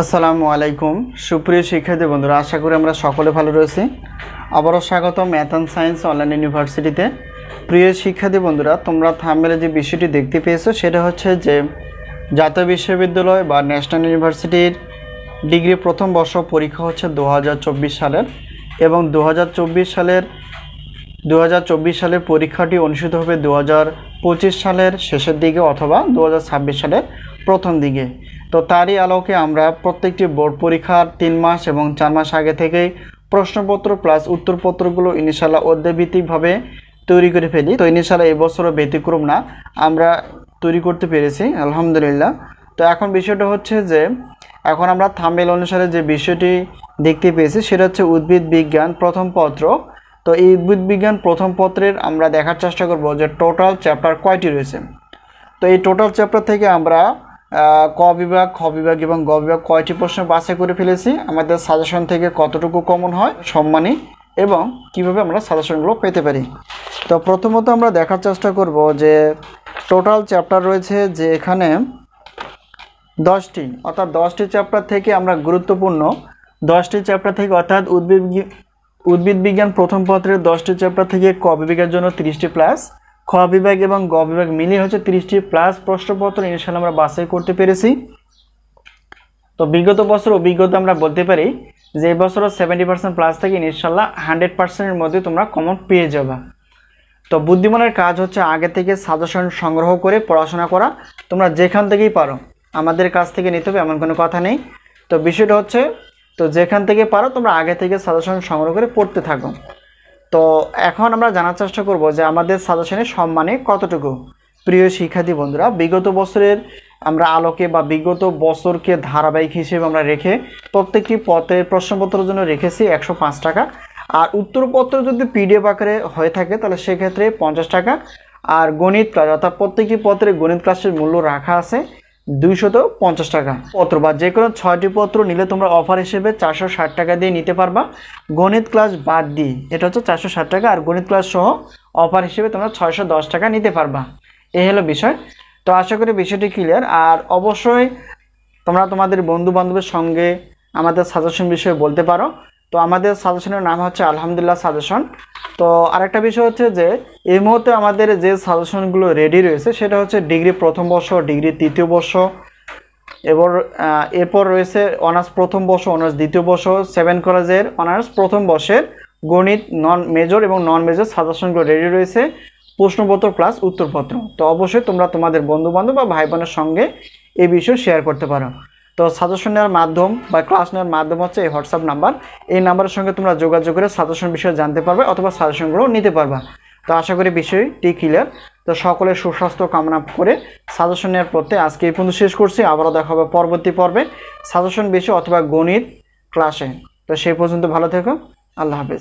আসসালামু আলাইকুম সুপ্রিয় শিক্ষার্থী বন্ধুরা, আশা করি আমরা সকলে ভালো রয়েছি। আবারও স্বাগত ম্যাথ অ্যান্ড সায়েন্স অনলাইন ইউনিভার্সিটিতে। প্রিয় শিক্ষার্থী বন্ধুরা, তোমরা থাম্বনেলে যে বিষয়টি দেখতে পেয়েছো সেটা হচ্ছে যে জাতীয় বিশ্ববিদ্যালয় বা ন্যাশনাল ইউনিভার্সিটির ডিগ্রি প্রথম বর্ষ পরীক্ষা হচ্ছে 2024 সালের, এবং 2024 সালের পরীক্ষাটি অনুষ্ঠিত হবে 2025 সালের শেষের দিকে অথবা 2026 সালের প্রথম দিকে। তো তারই আলোকে আমরা প্রত্যেকটি বোর্ড পরীক্ষার 3 মাস এবং 4 মাস আগে থেকেই প্রশ্নপত্র প্লাস উত্তরপত্রগুলো ইনশাআল্লাহ অধ্যায়ভিত্তিকভাবে তৈরি করে ফেলি। তো ইনশাআল্লাহ এবছরও ব্যতিক্রম না, আমরা তৈরি করতে পেরেছি আলহামদুলিল্লাহ। তো এখন বিষয়টা হচ্ছে যে এখন আমরা থাম্বনেল অনুসারে যে বিষয়টি দেখতে পেয়েছি সেটা হচ্ছে উদ্ভিদ বিজ্ঞান প্রথম পত্র। তো এই উদ্ভিদ বিজ্ঞান প্রথম পত্রের আমরা দেখার চেষ্টা করব যে টোটাল চ্যাপ্টার কয়টি রয়েছে। তো এই টোটাল চ্যাপ্টার থেকে আমরা ক বিভাগ, খ বিভাগ এবং গ বিভাগ কয়টি প্রশ্ন বাছাই করে ফেলেছি, আমাদের সাজেশন থেকে কতটুকু কমন হয় সম্মানী, এবং কিভাবে আমরা সাজেশনগুলো পেতে পারি। তো প্রথমত আমরা দেখার চেষ্টা করব যে টোটাল চ্যাপ্টার রয়েছে যে এখানে 10টি, অর্থাৎ 10টি চ্যাপ্টার থেকে আমরা গুরুত্বপূর্ণ 10টি চ্যাপ্টার থেকে, অর্থাৎ উদ্ভিদ বিজ্ঞান প্রথম পত্রের 10টি চ্যাপ্টার থেকে ক বিভাগের জন্য 30টি প্লাস, খ বিভাগ এবং গ বিভাগ মিলিয়ে হচ্ছে 30টি প্লাস প্রশ্নপত্র ইনশাআল্লাহ আমরা বাছাই করতে পেরেছি। তো বিগত বছর অভিজ্ঞতা আমরা বলতে পারি যে এই বছরও 70% প্লাস থেকে ইনশাআল্লাহ 100%-এর মধ্যে তোমরা কমন পেয়ে যাবে। তো বুদ্ধিমানের কাজ হচ্ছে আগে থেকে সাজেশন সংগ্রহ করে পড়াশোনা করা। তোমরা যেখান থেকেই পারো, আমাদের কাছ থেকে নিতে হবে এমন কোনো কথা নেই। তো বিষয়টা হচ্ছে তো যেখান থেকে পারো তোমরা আগে থেকে সাজেশন সংগ্রহ করে পড়তে থাকো। তো এখন আমরা জানার চেষ্টা করব যে আমাদের সাজেশনের সম্মানে কতটুকু। প্রিয় শিক্ষার্থী বন্ধুরা, বিগত বছরের আমরা আলোকে বা বিগত বছরকে ধারাবাহিক হিসেবে আমরা রেখে প্রত্যেকটি পত্রের প্রশ্নপত্রের জন্য রেখেছি 105 টাকা, আর উত্তরপত্র যদি পিডিএফ আকারে হয়ে থাকে তাহলে সেক্ষেত্রে 50 টাকা, আর গণিত ক্লাস অর্থাৎ প্রত্যেকটি পত্রে গণিত ক্লাসের মূল্য রাখা আছে 250 টাকা। পত্র বা যে কোনো 6টি পত্র নিলে তোমরা অফার হিসেবে 460 টাকা দিয়ে নিতে পারবা, গণিত ক্লাস বাদ দিয়ে। এটা হচ্ছে 460 টাকা, আর গণিত ক্লাস সহ অফার হিসেবে তোমরা 610 টাকা নিতে পারবা। এই হলো বিষয়। তো আশা করি বিষয়টি ক্লিয়ার। আর অবশ্যই তোমরা তোমাদের বন্ধু বান্ধবের সঙ্গে আমাদের সাজেশন বিষয়ে বলতে পারো। তো আমাদের সাজেশনের নাম হচ্ছে আলহামদুলিল্লাহ সাজেশন। তো আরেকটা বিষয় হচ্ছে যে এই মুহূর্তে আমাদের যে সাজেশনগুলো রেডি রয়েছে সেটা হচ্ছে ডিগ্রি প্রথম বর্ষ, ডিগ্রি তৃতীয় বর্ষ, এরপর রয়েছে অনার্স প্রথম বর্ষ, অনার্স দ্বিতীয় বর্ষ, 7 কলেজের অনার্স প্রথম বর্ষের গণিত নন মেজর এবং নন মেজর সাজেশনগুলো রেডি রয়েছে, প্রশ্নপত্র প্লাস উত্তরপত্র। তো অবশ্যই তোমরা তোমাদের বন্ধুবান্ধব বা ভাই বোনের সঙ্গে এই বিষয় শেয়ার করতে পারো। তো সাজেশন নেওয়ার মাধ্যম বা ক্লাস নেওয়ার মাধ্যম হচ্ছে এই হোয়াটসঅ্যাপ নাম্বার। এই নাম্বারের সঙ্গে তোমরা যোগাযোগ করে সাজেশন বিষয়ে জানতে পারবে অথবা সাজেশনগুলো নিতে পারবা। তো আশা করি বিষয়টি ক্লিয়ার। তো সকলের সুস্বাস্থ্য কামনা করে সাজেশন নেওয়ার পথে আজকে এই পর্যন্ত শেষ করছি। আবারও দেখা হবে পরবর্তী পর্বে সাজেশন বিষয় অথবা গণিত ক্লাসে। তো সেই পর্যন্ত ভালো থেকো, আল্লাহ হাফেজ।